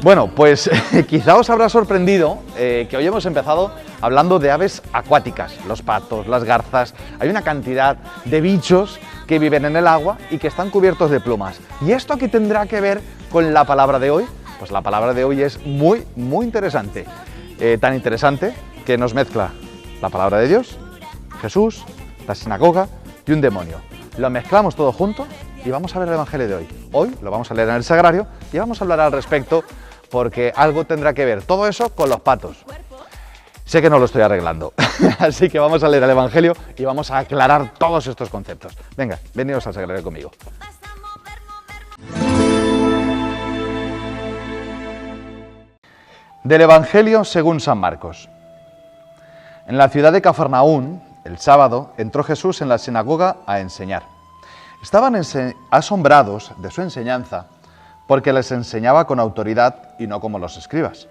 Bueno, pues quizá os habrá sorprendido que hoy hemos empezado hablando de aves acuáticas, los patos, las garzas. Hay una cantidad de bichos que viven en el agua y que están cubiertos de plumas. ¿Y esto qué tendrá que ver con la palabra de hoy? Pues la palabra de hoy es muy interesante. Tan interesante que nos mezcla la palabra de Dios, Jesús, la sinagoga y un demonio. Lo mezclamos todo junto y vamos a ver el Evangelio de hoy. Hoy lo vamos a leer en el Sagrario y vamos a hablar al respecto porque algo tendrá que ver todo eso con los patos. Sé que no lo estoy arreglando, así que vamos a leer el Evangelio y vamos a aclarar todos estos conceptos. Venga, venidos al Sagrario conmigo. Del Evangelio según San Marcos. En la ciudad de Cafarnaún, el sábado, entró Jesús en la sinagoga a enseñar. Estaban asombrados de su enseñanza porque les enseñaba con autoridad y no como los escribas.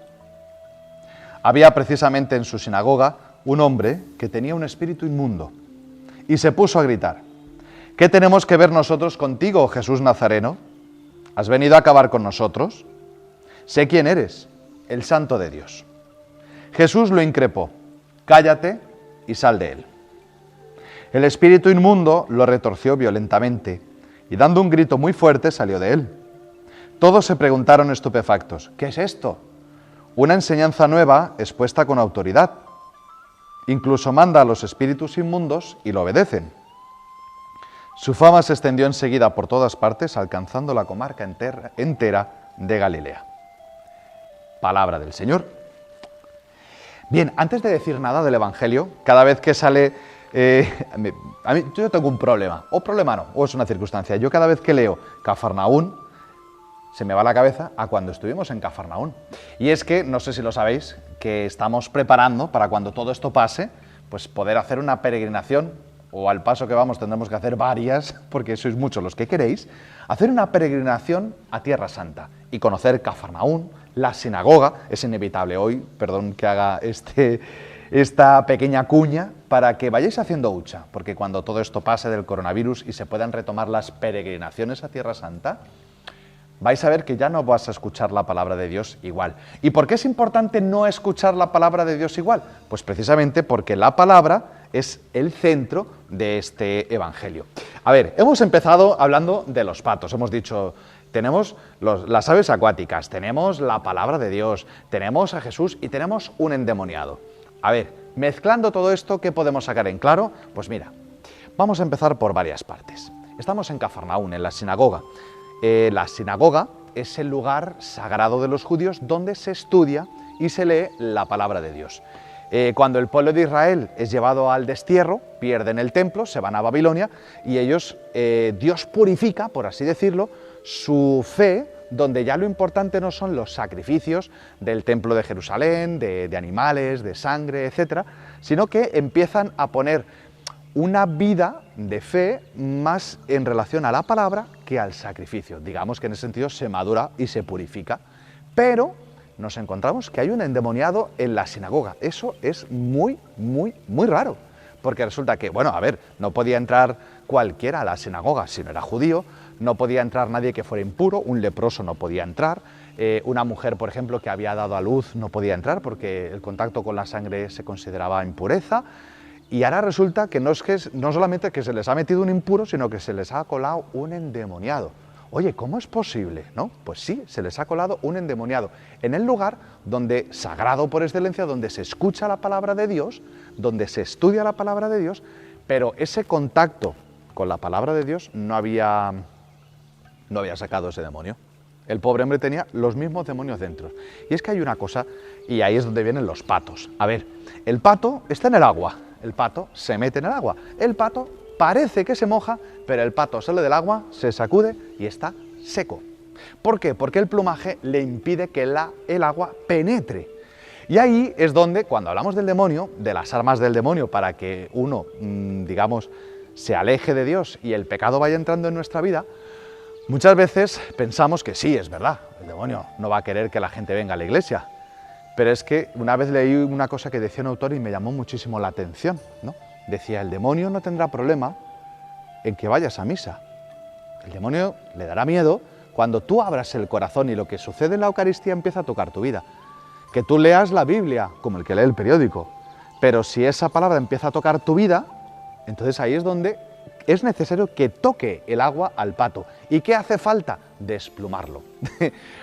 Había precisamente en su sinagoga un hombre que tenía un espíritu inmundo y se puso a gritar: ¿qué tenemos que ver nosotros contigo, Jesús Nazareno? ¿Has venido a acabar con nosotros? Sé quién eres, el Santo de Dios. Jesús lo increpó: cállate y sal de él. El espíritu inmundo lo retorció violentamente y dando un grito muy fuerte salió de él. Todos se preguntaron estupefactos: ¿qué es esto? Una enseñanza nueva expuesta con autoridad. Incluso manda a los espíritus inmundos y lo obedecen. Su fama se extendió enseguida por todas partes, alcanzando la comarca entera de Galilea. Palabra del Señor. Bien, antes de decir nada del Evangelio, cada vez que sale... yo tengo un problema, o es una circunstancia. Yo cada vez que leo Cafarnaún, se me va la cabeza a cuando estuvimos en Cafarnaún. Y es que, no sé si lo sabéis, que estamos preparando para cuando todo esto pase, pues poder hacer una peregrinación, o al paso que vamos tendremos que hacer varias, porque sois muchos los que queréis, hacer una peregrinación a Tierra Santa y conocer Cafarnaún, la sinagoga. Es inevitable hoy, perdón que haga esta pequeña cuña, para que vayáis haciendo hucha, porque cuando todo esto pase del coronavirus y se puedan retomar las peregrinaciones a Tierra Santa, vais a ver que ya no vas a escuchar la palabra de Dios igual. ¿Y por qué es importante no escuchar la palabra de Dios igual? Pues precisamente porque la palabra es el centro de este Evangelio. A ver, hemos empezado hablando de los patos, hemos dicho... Tenemos las aves acuáticas, tenemos la palabra de Dios, tenemos a Jesús y tenemos un endemoniado. A ver, mezclando todo esto, ¿qué podemos sacar en claro? Pues mira, vamos a empezar por varias partes. Estamos en Cafarnaún, en la sinagoga. La sinagoga es el lugar sagrado de los judíos donde se estudia y se lee la palabra de Dios. Cuando el pueblo de Israel es llevado al destierro, pierden el templo, se van a Babilonia y ellos, Dios purifica, por así decirlo, su fe, donde ya lo importante no son los sacrificios del templo de Jerusalén, de animales, de sangre, etcétera, sino que empiezan a poner una vida de fe más en relación a la palabra que al sacrificio. Digamos que en ese sentido se madura y se purifica. Pero nos encontramos que hay un endemoniado en la sinagoga. Eso es muy raro. Porque resulta que, bueno, a ver, no podía entrar cualquiera a la sinagoga si no era judío, no podía entrar nadie que fuera impuro, un leproso no podía entrar, una mujer, por ejemplo, que había dado a luz no podía entrar porque el contacto con la sangre se consideraba impureza. Y ahora resulta que no solamente que se les ha metido un impuro, sino que se les ha colado un endemoniado. Oye, ¿cómo es posible? ¿No? Pues sí, se les ha colado un endemoniado en el lugar donde, sagrado por excelencia, donde se escucha la palabra de Dios, donde se estudia la palabra de Dios, pero ese contacto con la palabra de Dios no había sacado ese demonio. El pobre hombre tenía los mismos demonios dentro. Y es que hay una cosa, y ahí es donde vienen los patos. A ver, el pato está en el agua. El pato se mete en el agua. El pato parece que se moja, pero el pato sale del agua, se sacude y está seco. ¿Por qué? Porque el plumaje le impide que el agua penetre. Y ahí es donde, cuando hablamos del demonio, de las armas del demonio para que uno, digamos, se aleje de Dios y el pecado vaya entrando en nuestra vida, muchas veces pensamos que sí, es verdad, el demonio no va a querer que la gente venga a la iglesia. Pero es que una vez leí una cosa que decía un autor y me llamó muchísimo la atención, ¿no? Decía, el demonio no tendrá problema en que vayas a misa. El demonio le dará miedo cuando tú abras el corazón y lo que sucede en la Eucaristía empieza a tocar tu vida. Que tú leas la Biblia, como el que lee el periódico, pero si esa palabra empieza a tocar tu vida, entonces ahí es donde es necesario que toque el agua al pato. ¿Y qué hace falta? Desplumarlo.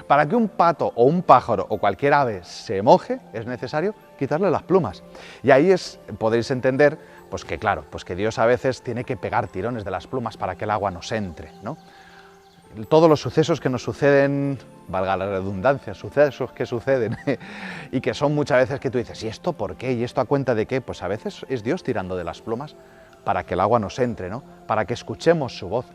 Para que un pato o un pájaro o cualquier ave se moje, es necesario quitarle las plumas. Y ahí podéis entender, pues que claro, pues que Dios a veces tiene que pegar tirones de las plumas para que el agua nos entre, ¿no? Todos los sucesos que nos suceden, valga la redundancia, sucesos que suceden y que son muchas veces que tú dices, ¿y esto por qué? ¿Y esto a cuenta de qué? Pues a veces es Dios tirando de las plumas para que el agua nos entre, ¿no? Para que escuchemos su voz.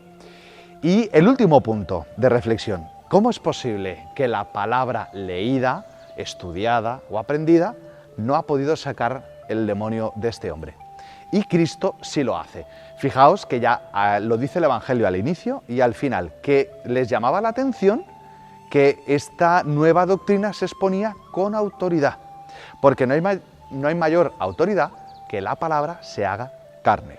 Y el último punto de reflexión, ¿cómo es posible que la palabra leída, estudiada o aprendida no ha podido sacar el demonio de este hombre? Y Cristo sí lo hace. Fijaos que ya lo dice el Evangelio al inicio y al final, que les llamaba la atención que esta nueva doctrina se exponía con autoridad, porque no hay mayor autoridad que la palabra se haga carne.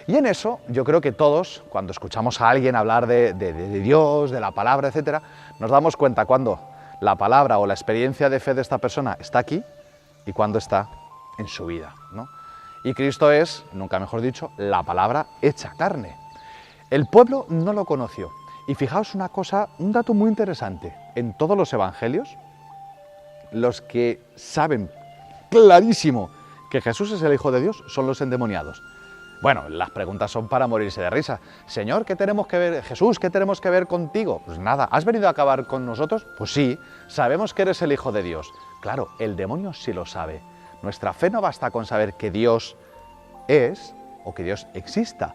Y en eso yo creo que todos, cuando escuchamos a alguien hablar de Dios, de la palabra, etc., nos damos cuenta cuando la palabra o la experiencia de fe de esta persona está aquí y cuando está en su vida, ¿no? Y Cristo es, nunca mejor dicho, la palabra hecha carne. El pueblo no lo conoció. Y fijaos una cosa, un dato muy interesante. En todos los evangelios, los que saben clarísimo que Jesús es el Hijo de Dios son los endemoniados. Bueno, las preguntas son para morirse de risa. Señor, ¿qué tenemos que ver? Jesús, ¿qué tenemos que ver contigo? Pues nada, ¿has venido a acabar con nosotros? Pues sí, sabemos que eres el Hijo de Dios. Claro, el demonio sí lo sabe. Nuestra fe no basta con saber que Dios es o que Dios exista,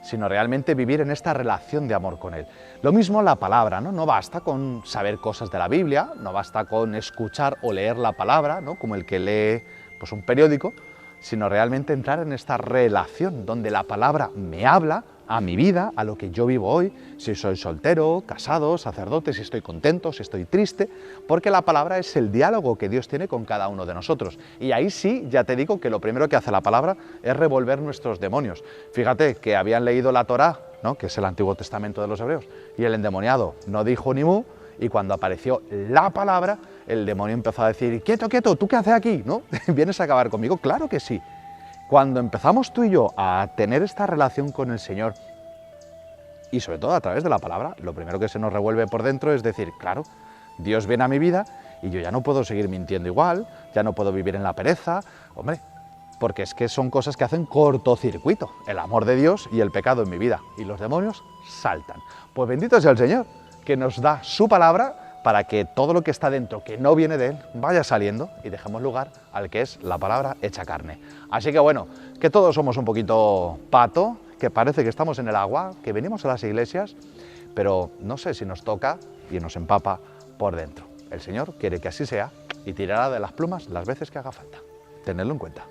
sino realmente vivir en esta relación de amor con Él. Lo mismo la palabra, ¿no? No basta con saber cosas de la Biblia, no basta con escuchar o leer la palabra, ¿no? Como el que lee pues, un periódico, sino realmente entrar en esta relación donde la palabra me habla a mi vida, a lo que yo vivo hoy, si soy soltero, casado, sacerdote, si estoy contento, si estoy triste, porque la palabra es el diálogo que Dios tiene con cada uno de nosotros. Y ahí sí, ya te digo que lo primero que hace la palabra es revolver nuestros demonios. Fíjate que habían leído la Torá, ¿no? Que es el Antiguo Testamento de los hebreos, y el endemoniado no dijo ni mu, y cuando apareció la palabra, el demonio empezó a decir, quieto, quieto, ¿tú qué haces aquí? ¿No? ¿Vienes a acabar conmigo? Claro que sí. Cuando empezamos tú y yo a tener esta relación con el Señor, y sobre todo a través de la palabra, lo primero que se nos revuelve por dentro es decir, claro, Dios viene a mi vida y yo ya no puedo seguir mintiendo igual, ya no puedo vivir en la pereza, hombre, porque es que son cosas que hacen cortocircuito, el amor de Dios y el pecado en mi vida, y los demonios saltan. Pues bendito sea el Señor, que nos da su palabra para que todo lo que está dentro, que no viene de Él, vaya saliendo y dejemos lugar al que es la palabra hecha carne. Así que bueno, que todos somos un poquito pato, que parece que estamos en el agua, que venimos a las iglesias, pero no sé si nos toca y nos empapa por dentro. El Señor quiere que así sea y tirará de las plumas las veces que haga falta. Tenedlo en cuenta.